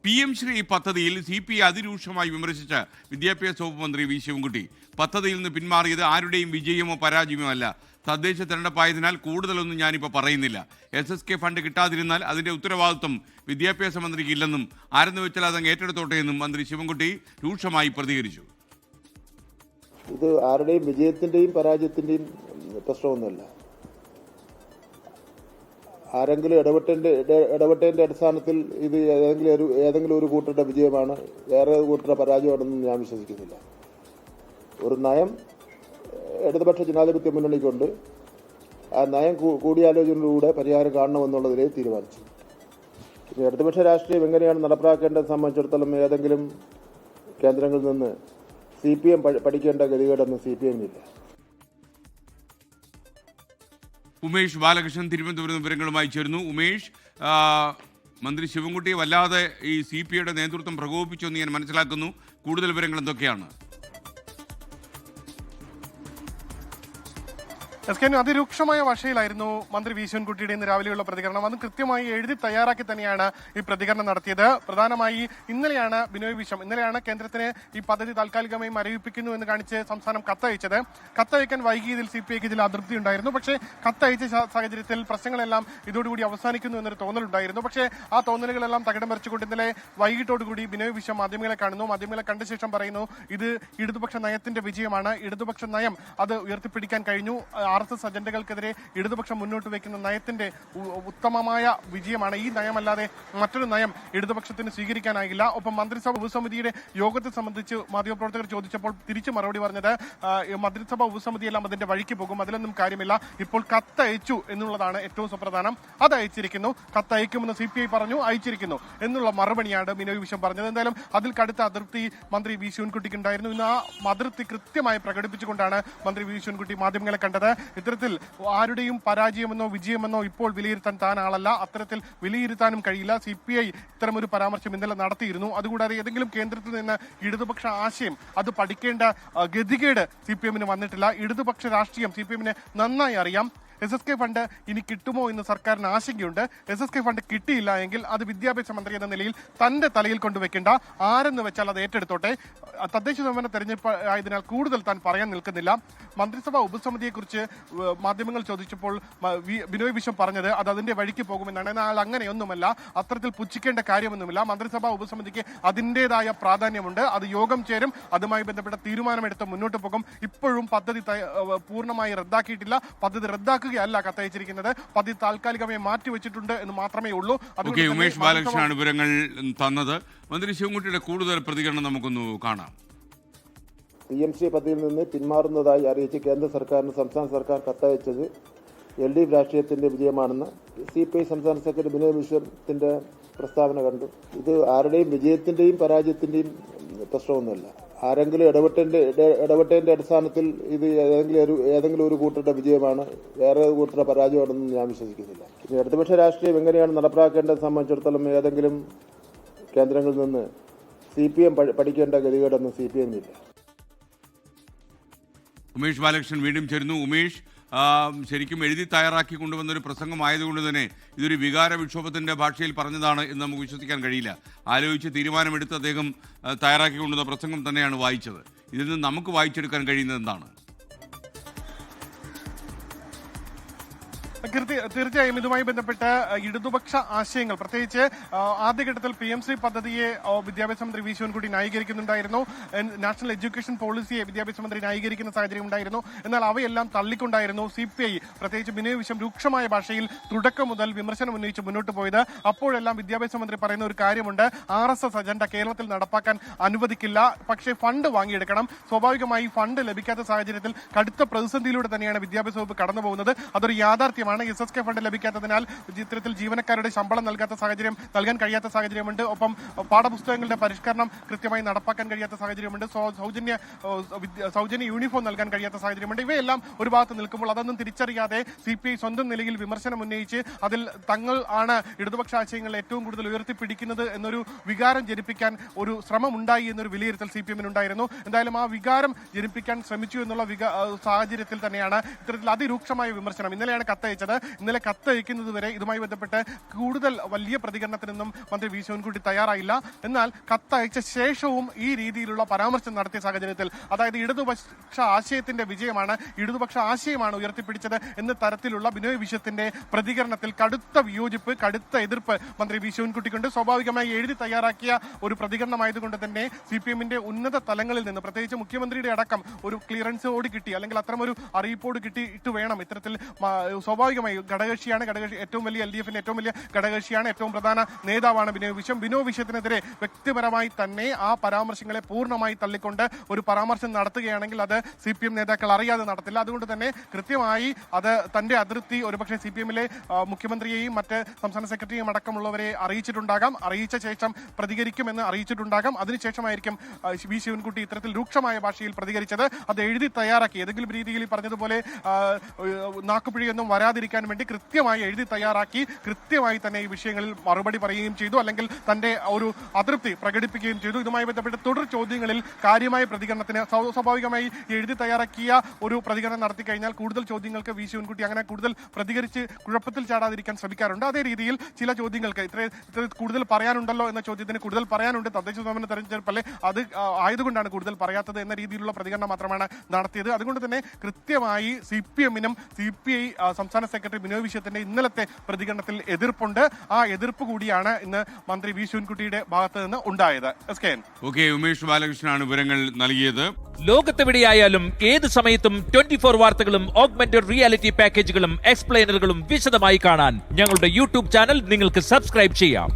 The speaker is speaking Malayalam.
PM ശ്രീ പദ്ധതിയിൽ CPI അതിരൂക്ഷമായി വിമർശിച്ച വിദ്യാഭ്യാസ വകുപ്പ് മന്ത്രി വി ശിവൻകുട്ടി പദ്ധതിയിൽ നിന്ന് പിന്മാറിയത് ആരുടെയും വിജയമോ പരാജയമോ അല്ല. തദ്ദേശ തെരഞ്ഞെടുപ്പായതിനാൽ കൂടുതലൊന്നും ഞാനിപ്പോൾ പറയുന്നില്ല. SSK ഫണ്ട് കിട്ടാതിരുന്നാൽ അതിൻ്റെ ഉത്തരവാദിത്വം വിദ്യാഭ്യാസ മന്ത്രിക്ക് ഇല്ലെന്നും ആരെന്ന് വെച്ചാൽ അതങ്ങ് ഏറ്റെടുത്തോട്ടെ എന്നും മന്ത്രി ശിവൻകുട്ടി രൂക്ഷമായി പ്രതികരിച്ചു. ഇത് ആരുടെയും വിജയത്തിൻ്റെയും പരാജയത്തിൻ്റെയും പ്രശ്നമൊന്നുമല്ല. ആരെങ്കിലും ഇടപെട്ടതിൻ്റെ അടിസ്ഥാനത്തിൽ ഇത് ഏതെങ്കിലും ഒരു കൂട്ടരുടെ വിജയമാണ്, വേറെ കൂട്ടരുടെ പരാജയമാണെന്നും ഞാൻ വിശ്വസിക്കുന്നില്ല. ഒരു നയം ഇടതുപക്ഷ ജനാധിപത്യ മുന്നണിക്കൊണ്ട് ആ നയം കൂടിയാലോചനയിലൂടെ പരിഹാരം കാണണമെന്നുള്ളതിലേ തീരുമാനിച്ചു. ഇടതുപക്ഷ രാഷ്ട്രീയം എങ്ങനെയാണ് നടപ്പാക്കേണ്ടത് സംബന്ധിച്ചിടത്തോളം ഏതെങ്കിലും കേന്ദ്രങ്ങളിൽ നിന്ന് CPM പഠിക്കേണ്ട ഗതികേടൊന്നും CPM-നില്ല. ഉമേഷ് ബാലകൃഷ്ണൻ തിരുവനന്തപുരം വിവരങ്ങളുമായി ചേർന്നു. ഉമേഷ്, മന്ത്രി ശിവൻകുട്ടിയെ വല്ലാതെ ഈ CPI-യുടെ നേതൃത്വം പ്രകോപിപ്പിച്ചു എന്ന് ഞാൻ മനസ്സിലാക്കുന്നു. കൂടുതൽ വിവരങ്ങൾ എന്തൊക്കെയാണ്? അതിരൂക്ഷമായ ഭാഷയിലായിരുന്നു മന്ത്രി വി ശിവൻകുട്ടിയുടെ ഇന്ന് രാവിലെയുള്ള പ്രതികരണം. അത് കൃത്യമായി എഴുതി തയ്യാറാക്കി തന്നെയാണ് ഈ പ്രതികരണം നടത്തിയത്. പ്രധാനമായി ഇന്നലെയാണ് ബിനോയ് വിശ്വം കേന്ദ്രത്തിന് ഈ പദ്ധതി താൽക്കാലികമായി മരവിപ്പിക്കുന്നു എന്ന് കാണിച്ച് സംസ്ഥാനം കത്തയച്ചത്. കത്തയക്കാൻ വൈകിയതിൽ CPIക്ക് ചില അതൃപ്തി ഉണ്ടായിരുന്നു. പക്ഷേ കത്തയച്ച സാഹചര്യത്തിൽ പ്രശ്നങ്ങളെല്ലാം ഇതോടുകൂടി അവസാനിക്കുന്നു എന്നൊരു തോന്നലുണ്ടായിരുന്നു. പക്ഷേ ആ തോന്നലുകളെല്ലാം തകിടം മറിച്ചുകൊണ്ട് ഇന്നലെ വൈകിട്ടോടുകൂടി ബിനോയ് വിശ്വം മാധ്യമങ്ങളെ കാണുന്നു. മാധ്യമങ്ങളെ കണ്ട ശേഷം പറയുന്നു, ഇത് ഇടതുപക്ഷ നയത്തിന്റെ വിജയമാണ്. ഇടതുപക്ഷ നയം അത് ഉയർത്തിപ്പിടിക്കാൻ കഴിഞ്ഞു. RSS അജണ്ടകൾക്കെതിരെ ഇടതുപക്ഷം മുന്നോട്ട് വയ്ക്കുന്ന നയത്തിന്റെ ഉത്തമമായ വിജയമാണ്. ഈ നയമല്ലാതെ മറ്റൊരു നയം ഇടതുപക്ഷത്തിന് സ്വീകരിക്കാനാകില്ല. ഒപ്പം മന്ത്രിസഭ ഉപസമിതിയുടെ യോഗത്തെ സംബന്ധിച്ച് മാധ്യമപ്രവർത്തകർ ചോദിച്ചപ്പോൾ തിരിച്ചു മറുപടി പറഞ്ഞത്, മന്ത്രിസഭ ഉപസമിതിയെല്ലാം അതിന്റെ വഴിക്ക് പോകും, അതിലൊന്നും കാര്യമില്ല. ഇപ്പോൾ കത്തയച്ചു എന്നുള്ളതാണ് ഏറ്റവും സുപ്രധാനം. അത് അയച്ചിരിക്കുന്നു, കത്തയക്കുമെന്ന് CPI പറഞ്ഞു, അയച്ചിരിക്കുന്നു എന്നുള്ള മറുപടിയാണ് ബിനോയ് വിശ്വം പറഞ്ഞത്. എന്തായാലും അതിൽ കടുത്ത അതൃപ്തി മന്ത്രി വി ശിവൻകുട്ടിക്ക് ഉണ്ടായിരുന്നു. ഇന്ന് ആ അതൃപ്തി കൃത്യമായി പ്രകടിപ്പിച്ചുകൊണ്ടാണ് മന്ത്രി വി ശിവൻകുട്ടി മാധ്യമങ്ങളെ കണ്ടത്. ഇത്തരത്തിൽ ആരുടെയും പരാജയമെന്നോ വിജയമെന്നോ ഇപ്പോൾ വിലയിരുത്താൻ താൻ ആളല്ല, അത്തരത്തിൽ വിലയിരുത്താനും കഴിയില്ല. CPI ഇത്തരമൊരു പരാമർശം ഇന്നലെ നടത്തിയിരുന്നു. അതുകൂടാതെ ഏതെങ്കിലും കേന്ദ്രത്തിൽ നിന്ന് ഇടതുപക്ഷ ആശയം അത് പഠിക്കേണ്ട ഗതികേട് CPM-ന് വന്നിട്ടില്ല. ഇടതുപക്ഷ രാഷ്ട്രീയം CPM-ന് നന്നായി അറിയാം. SSK ഫണ്ട് ഇനി കിട്ടുമോ എന്ന് സർക്കാരിന് ആശങ്കയുണ്ട്. SSK ഫണ്ട് കിട്ടിയില്ല എങ്കിൽ അത് വിദ്യാഭ്യാസ മന്ത്രി എന്ന നിലയിൽ തന്റെ തലയിൽ കൊണ്ടുവെക്കേണ്ട, ആരെന്ന് വെച്ചാൽ അത് ഏറ്റെടുത്തോട്ടെ. തദ്ദേശ സ്വയംഭരണ തെരഞ്ഞെടുപ്പ് ആയതിനാൽ കൂടുതൽ താൻ പറയാൻ നിൽക്കുന്നില്ല. മന്ത്രിസഭാ ഉപസമിതിയെക്കുറിച്ച് മാധ്യമങ്ങൾ ചോദിച്ചപ്പോൾ ബിനോയ് വിശ്വം പറഞ്ഞത് അത് അതിന്റെ വഴിക്ക് പോകുമെന്നാണ്. എന്നാൽ അങ്ങനെയൊന്നുമല്ല, അത്തരത്തിൽ പുച്ഛിക്കേണ്ട കാര്യമൊന്നുമില്ല. മന്ത്രിസഭാ ഉപസമിതിക്ക് അതിൻ്റെതായ പ്രാധാന്യമുണ്ട്. അത് യോഗം ചേരും, അതുമായി ബന്ധപ്പെട്ട തീരുമാനമെടുത്ത് മുന്നോട്ട് പോകും. ഇപ്പോഴും പദ്ധതി പൂർണ്ണമായി റദ്ദാക്കിയിട്ടില്ല. പദ്ധതി റദ്ദാക്കുക അല്ല കത്തയച്ചിരിക്കുന്നത്, പദ്ധതി താൽക്കാലികമായി മാറ്റിവെച്ചിട്ടുണ്ട് എന്ന് മാത്രമേ ഉള്ളൂ. ഉമേഷ് ബാലകൃഷ്ണനാണ് വിവരങ്ങൾ തന്നത്. മന്ത്രി ശിവൻകുട്ടിയുടെ കൂടുതൽ പ്രതികരണം നമുക്കൊന്ന് കാണാം. PMC പദ്ധതിയിൽ നിന്ന് പിന്മാറുന്നതായി അറിയിച്ച് കേന്ദ്ര സർക്കാരിന് സംസ്ഥാന സർക്കാർ കത്തയച്ചത് LDF രാഷ്ട്രീയത്തിന്റെ വിജയമാണെന്ന് CPI സംസ്ഥാന സെക്രട്ടറി ബിനോയ് വിശ്വത്തിന്റെ പ്രസ്താവന കണ്ടു. ഇത് ആരുടെയും വിജയത്തിന്റെയും പരാജയത്തിന്റെയും പ്രശ്നമൊന്നുമല്ല. ആരെങ്കിലും ഇടപെട്ടതിന്റെ അടിസ്ഥാനത്തിൽ ഇത് ഏതെങ്കിലും ഒരു കൂട്ടരുടെ വിജയമാണ്, വേറെ കൂട്ടരുടെ പരാജയമാണെന്നും ഞാൻ വിശ്വസിക്കുന്നില്ല. ഇടതുപക്ഷ രാഷ്ട്രീയം എങ്ങനെയാണ് നടപ്പാക്കേണ്ടത് സംബന്ധിച്ചിടത്തോളം ഏതെങ്കിലും കേന്ദ്രങ്ങളിൽ നിന്ന് CPM പഠിക്കേണ്ട ഗതികേടൊന്നും CPM-നില്ല. ഉമേഷ് ബാലകൃഷ്ണൻ വീണ്ടും ചേരുന്നു. ഉമേഷ്, ശരിക്കും എഴുതി തയ്യാറാക്കി കൊണ്ടുവന്നൊരു പ്രസംഗമായതുകൊണ്ട് തന്നെ ഇതൊരു വികാര വിക്ഷോഭത്തിന്റെ ഭാഷയിൽ പറഞ്ഞതാണ് എന്ന് നമുക്ക് വിശ്വസിക്കാൻ കഴിയില്ല. ആലോചിച്ച് തീരുമാനമെടുത്ത് അദ്ദേഹം തയ്യാറാക്കി കൊണ്ടുവന്ന പ്രസംഗം തന്നെയാണ് വായിച്ചത്. ഇതിൽ നിന്ന് നമുക്ക് വായിച്ചെടുക്കാൻ കഴിയുന്നത് എന്താണ്? തീർച്ചയായും ഇതുമായി ബന്ധപ്പെട്ട് ഇടതുപക്ഷ ആശയങ്ങൾ, പ്രത്യേകിച്ച് ആദ്യഘട്ടത്തിൽ PMC പദ്ധതിയെ വിദ്യാഭ്യാസ മന്ത്രി വി ശിവൻകുട്ടി ന്യായീകരിക്കുന്നുണ്ടായിരുന്നു. നാഷണൽ എഡ്യൂക്കേഷൻ പോളിസിയെ വിദ്യാഭ്യാസ മന്ത്രി ന്യായീകരിക്കുന്ന സാഹചര്യം ഉണ്ടായിരുന്നു. എന്നാൽ അവയെല്ലാം തള്ളിക്കൊണ്ടായിരുന്നു CPI, പ്രത്യേകിച്ച് ബിനോയ് വിശ്വം രൂക്ഷമായ ഭാഷയിൽ തുടക്കം മുതൽ വിമർശനം ഉന്നയിച്ച് മുന്നോട്ട് പോയത്. അപ്പോഴെല്ലാം വിദ്യാഭ്യാസ മന്ത്രി പറയുന്ന ഒരു കാര്യമുണ്ട്, RSS അജണ്ട കേരളത്തിൽ നടപ്പാക്കാൻ അനുവദിക്കില്ല, പക്ഷേ ഫണ്ട് വാങ്ങിയെടുക്കണം. സ്വാഭാവികമായി ഫണ്ട് ലഭിക്കാത്ത സാഹചര്യത്തിൽ കടുത്ത പ്രതിസന്ധിയിലൂടെ തന്നെയാണ് വിദ്യാഭ്യാസ വകുപ്പ് കടന്നു പോകുന്നത്. അതൊരു യാഥാർത്ഥ്യമാണ്. SSK ഫണ്ട് ലഭിക്കാത്തതിനാൽ ഇത്തരത്തിൽ ജീവനക്കാരുടെ ശമ്പളം നൽകാൻ കഴിയാത്ത സാഹചര്യമുണ്ട്. ഒപ്പം പാഠപുസ്തകങ്ങളുടെ പരിഷ്കരണം കൃത്യമായി നടപ്പാക്കാൻ കഴിയാത്ത സാഹചര്യമുണ്ട്. സൗജന്യ യൂണിഫോം നൽകാൻ കഴിയാത്ത സാഹചര്യമുണ്ട്. ഇവയെല്ലാം ഒരു ഭാഗത്ത് നിൽക്കുമ്പോൾ അതൊന്നും തിരിച്ചറിയാതെ CPI സ്വന്തം നിലയിൽ വിമർശനം ഉന്നയിച്ച് അതിൽ തങ്ങൾ ആണ് ഇടതുപക്ഷ ആശയങ്ങൾ ഏറ്റവും കൂടുതൽ ഉയർത്തിപ്പിടിക്കുന്നത് എന്നൊരു വികാരം ജനിപ്പിക്കാൻ ഒരു ശ്രമം ഉണ്ടായി എന്നൊരു വിലയിരുത്തൽ CPM-നുണ്ടായിരുന്നു. എന്തായാലും ആ വികാരം ജനിപ്പിക്കാൻ ശ്രമിച്ചു എന്നുള്ള സാഹചര്യത്തിൽ തന്നെയാണ് ഇത്തരത്തിൽ അതിരൂക്ഷമായ വിമർശനം. ഇന്നലെയാണ് കത്തയച്ചത്. പ്രതികരിച്ചത്. ഇന്നലെ കത്തയക്കുന്നത് വരെ ഇതുമായി ബന്ധപ്പെട്ട് കൂടുതൽ വലിയ പ്രതികരണത്തിനൊന്നും മന്ത്രി വി ശിവൻകുട്ടി തയ്യാറായില്ല. എന്നാൽ കത്തയച്ച ശേഷവും ഈ രീതിയിലുള്ള പരാമർശം നടത്തിയ സാഹചര്യത്തിൽ, അതായത് ഇടതുപക്ഷ ആശയത്തിന്റെ വിജയമാണ്, ഇടതുപക്ഷ ആശയമാണ് ഉയർത്തിപ്പിടിച്ചത് എന്ന തരത്തിലുള്ള ബിനോയ് വിശ്വത്തിന്റെ പ്രതികരണത്തിൽ കടുത്ത വിയോജിപ്പ്, കടുത്ത എതിർപ്പ് മന്ത്രി വി ശിവൻകുട്ടിക്കുണ്ട്. സ്വാഭാവികമായി എഴുതി തയ്യാറാക്കിയ ഒരു പ്രതികരണമായതുകൊണ്ട് തന്നെ CPM-ന്റെ ഉന്നത തലങ്ങളിൽ നിന്ന്, പ്രത്യേകിച്ച് മുഖ്യമന്ത്രിയുടെ അടക്കം ഒരു ക്ലിയറൻസോട് കിട്ടി, അല്ലെങ്കിൽ അത്തരമൊരു അറിയിപ്പോട് കിട്ടിയിട്ട് വേണം ഇത്തരത്തിൽ. സ്വാഭാവികമായി ഘടകകക്ഷിയാണ്, ഏറ്റവും വലിയ LDF-ന്റെ ഏറ്റവും വലിയ ഘടകകക്ഷിയാണ്, ഏറ്റവും പ്രധാന നേതാവാണ് ബിനോയ് വിശ്വം. ബിനോയ് വിശ്വത്തിനെതിരെ വ്യക്തിപരമായി തന്നെ ആ പരാമർശങ്ങളെ പൂർണ്ണമായി തള്ളിക്കൊണ്ട് ഒരു പരാമർശം നടത്തുകയാണെങ്കിൽ അത് CPM നേതാക്കൾ അറിയാതെ നടത്തില്ല. അതുകൊണ്ട് തന്നെ കൃത്യമായി അത് തന്റെ അതിർത്തി ഒരുപക്ഷെ CPM-ലെ മുഖ്യമന്ത്രിയെയും മറ്റ് സംസ്ഥാന സെക്രട്ടറിയും അടക്കമുള്ളവരെ അറിയിച്ചിട്ടുണ്ടാകാം, അറിയിച്ച ശേഷം പ്രതികരിക്കുമെന്ന് അറിയിച്ചിട്ടുണ്ടാകാം. അതിനുശേഷമായിരിക്കും വി ശിവൻകുട്ടി ഇത്തരത്തിൽ രൂക്ഷമായ ഭാഷയിൽ പ്രതികരിച്ചത്. അത് എഴുതി തയ്യാറാക്കി ഏതെങ്കിലും രീതിയിൽ പറഞ്ഞതുപോലെ നാക്കുപിഴയൊന്നും വരാതിരിക്കാൻ വേണ്ടി കൃത്യമായി എഴുതി തയ്യാറാക്കി കൃത്യമായി തന്നെ ഈ വിഷയങ്ങളിൽ മറുപടി പറയുകയും ചെയ്തു, അല്ലെങ്കിൽ തന്റെ ഒരു അതൃപ്തി പ്രകടിപ്പിക്കുകയും ചെയ്തു. ഇതുമായി ബന്ധപ്പെട്ട് തുടർ ചോദ്യങ്ങളിൽ കാര്യമായ പ്രതികരണത്തിന് സ്വാഭാവികമായി എഴുതി തയ്യാറാക്കിയ ഒരു പ്രതികരണം നടത്തി കഴിഞ്ഞാൽ കൂടുതൽ ചോദ്യങ്ങൾക്ക് വി ശിവൻകുട്ടി അങ്ങനെ കൂടുതൽ പ്രതികരിച്ച് കുഴപ്പത്തിൽ ചാടാതിരിക്കാൻ ശ്രമിക്കാറുണ്ട്. അതേ രീതിയിൽ ചില ചോദ്യങ്ങൾക്ക് ഇത്ര കൂടുതൽ പറയാനുണ്ടല്ലോ എന്ന ചോദ്യത്തിന് കൂടുതൽ പറയാനുണ്ട്, തദ്ദേശ സ്വയംഭരണ തെരഞ്ഞെടുപ്പല്ലേ, അത് ആയതുകൊണ്ടാണ് കൂടുതൽ പറയാത്തത് എന്ന രീതിയിലുള്ള പ്രതികരണം മാത്രമാണ് നടത്തിയത്. അതുകൊണ്ട് തന്നെ കൃത്യമായി CPM-നും CPI സംസ്ഥാന സെക്രട്ടറി ബിനോയ് വിശ്വത്തിന്റെ ഇന്നലത്തെ പ്രതികരണത്തിൽ എതിർപ്പുണ്ട്. ആ എതിർപ്പ് കൂടിയാണ് ഇന്ന് മന്ത്രി വി ശിവൻകുട്ടിയുടെ ഭാഗത്ത് നിന്ന് ഉണ്ടായത്. ഓക്കെ, ഉമേഷ് ബാലകൃഷ്ണനാണ് വിവരങ്ങൾ നൽകിയത്. ലോകത്തെവിടെയായാലും ഏത് സമയത്തും 24 വാർത്തകളും ഓഗ്മെന്റഡ് റിയാലിറ്റി പാക്കേജുകളും എക്സ്പ്ലെയിനറുകളും വിശദമായി കാണാൻ ഞങ്ങളുടെ YouTube ചാനൽ നിങ്ങൾക്ക് സബ്സ്ക്രൈബ് ചെയ്യാം.